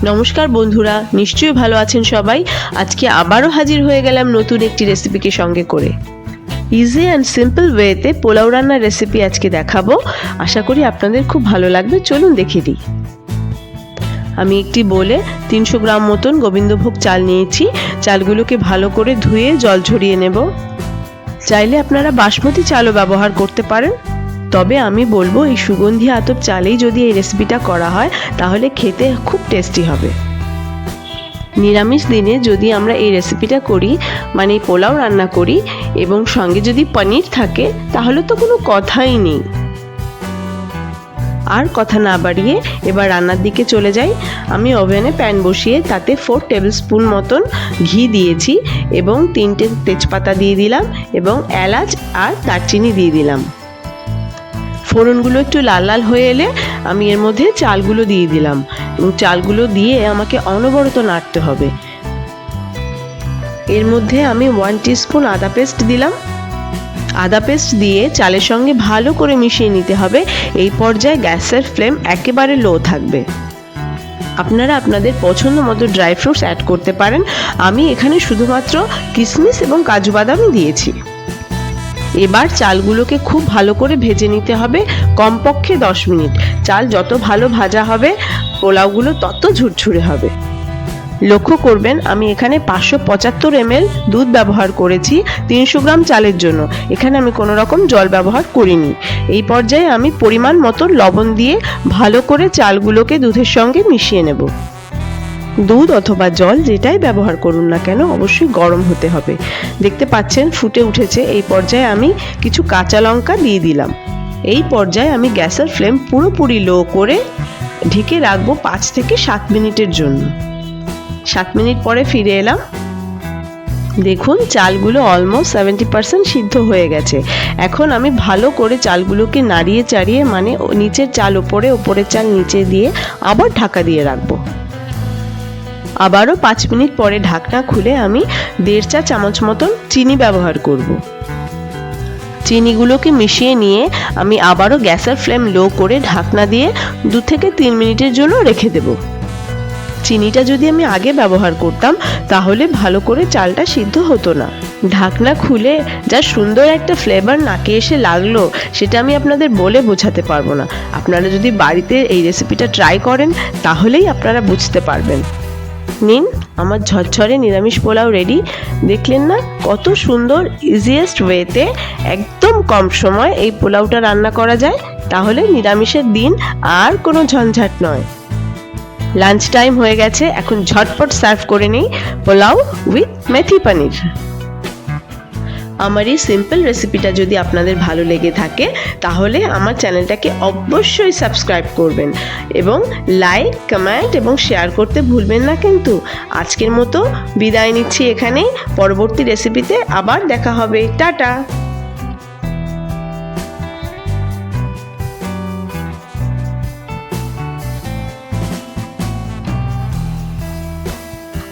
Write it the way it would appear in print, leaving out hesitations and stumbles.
নমস্কার বন্ধুরা, নিশ্চয়ই ভালো আছেন সবাই। আজকে আবারও হাজির হয়ে গেলাম নতুন একটি রেসিপিকে সঙ্গে করে। ইজি অ্যান্ড সিম্পল ওয়েতে পোলাও রান্নার রেসিপি আজকে দেখাবো। আশা করি আপনাদের খুব ভালো লাগবে। চলুন দেখে দিই। আমি একটি বোলে 300 গ্রাম মতন গোবিন্দভোগ চাল নিয়েছি। চালগুলোকে ভালো করে ধুয়ে জল ঝরিয়ে নেব। চাইলে আপনারা বাসমতি চালও ব্যবহার করতে পারেন, তবে আমি বলবো এই সুগন্ধি আতপ চালেই যদি এই রেসিপিটা করা হয় তাহলে খেতে খুব টেস্টি হবে। নিরামিষ দিনে যদি আমরা এই রেসিপিটা করি, মানে পোলাও রান্না করি এবং সঙ্গে যদি পনির থাকে, তাহলে তো কোনো কথাই নেই। আর কথা না বাড়িয়ে এবার রান্নার দিকে চলে যাই। আমি ওভেনে প্যান বসিয়ে তাতে 4 টেবিল স্পুন মতন ঘি দিয়েছি এবং 3টে তেজপাতা দিয়ে দিলাম এবং এলাচ আর দারচিনি দিয়ে দিলাম। ফোড়নগুলো একটু লাল লাল হয়ে এলে আমি এর মধ্যে চালগুলো দিয়ে দিলাম এবং চালগুলো দিয়ে আমাকে অনবরত নাড়তে হবে। এর মধ্যে আমি 1 টিস্পুন আদা পেস্ট দিলাম। আদা পেস্ট দিয়ে চালের সঙ্গে ভালো করে মিশিয়ে নিতে হবে। এই পর্যায়ে গ্যাসের ফ্লেম একেবারে লো থাকবে। আপনারা আপনাদের পছন্দ মতো ড্রাই ফ্রুটস অ্যাড করতে পারেন। আমি এখানে শুধুমাত্র কিশমিশ এবং কাজু বাদামই দিয়েছি। এবার চালগুলোকে খুব ভালো করে ভেজে নিতে হবে, কমপক্ষে 10 মিনিট। চাল যত ভালো ভাজা হবে পোলাওগুলো তত ঝুরঝুরে হবে। লক্ষ্য করবেন আমি এখানে 575 ml দুধ ব্যবহার করেছি 300 গ্রাম চালের জন্য। এখানে আমি কোনো রকম জল ব্যবহার করিনি। এই পর্যায়ে আমি পরিমাণ মতো লবণ দিয়ে ভালো করে চালগুলোকে দুধের সঙ্গে মিশিয়ে নেব। দুধ অথবা জল যেটাই ব্যবহার করুন না কেন অবশ্যই গরম হতে হবে। দেখতে পাচ্ছেন ফুটে উঠেছে। এই পর্যায়ে আমি কিছু কাঁচা লঙ্কা দিয়ে দিলাম। এই পর্যায়ে আমি গ্যাসের ফ্লেম পুরোপুরি লো করে ঢেকে রাখবো 5 থেকে 7 মিনিটের জন্য। 7 মিনিট পরে ফিরে এলাম। দেখুন চালগুলো অলমোস্ট 70% সিদ্ধ হয়ে গেছে। এখন আমি ভালো করে চালগুলোকে নাড়িয়ে চাড়িয়ে, মানে নিচের চাল ওপরে, ওপরের চাল নিচে দিয়ে আবার ঢাকা দিয়ে রাখবো। আবারও 5 মিনিট পরে ঢাকনা খুলে আমি 1.5 চা চামচ মতন চিনি ব্যবহার করব। চিনিগুলোকে মিশিয়ে নিয়ে আমি আবারও গ্যাসের ফ্লেম লো করে ঢাকনা দিয়ে 2 থেকে 3 মিনিটের জন্য রেখে দেব। চিনিটা যদি আমি আগে ব্যবহার করতাম তাহলে ভালো করে চালটা সিদ্ধ হতো না। ঢাকনা খুলে যা সুন্দর একটা ফ্লেভার নাকে এসে লাগলো সেটা আমি আপনাদের বলে বোঝাতে পারবো না। আপনারা যদি বাড়িতে এই রেসিপিটা ট্রাই করেন তাহলেই আপনারা বুঝতে পারবেন। নিন, আমার ঝরঝরে নিরামিষ পোলাও রেডি। দেখলেন না কত সুন্দর ইজিয়েস্ট ওয়েতে একদম কম সময় এই পোলাওটা রান্না করা যায়। তাহলে নিরামিষের দিন আর কোনো ঝঞ্ঝাট নয়। লাঞ্চ টাইম হয়ে গেছে, এখন ঝটপট সার্ভ করে নিই পোলাও উইথ মেথি পনির। আমার এই সিম্পল রেসিপিটা যদি আপনাদের ভালো লেগে থাকে তাহলে আমার চ্যানেলটাকে অবশ্যই সাবস্ক্রাইব করবেন এবং লাইক, কমেন্ট এবং শেয়ার করতে ভুলবেন না কিন্তু। আজকের মতো বিদায় নিচ্ছি এখানেই। পরবর্তী রেসিপিতে আবার দেখা হবে। টাটা।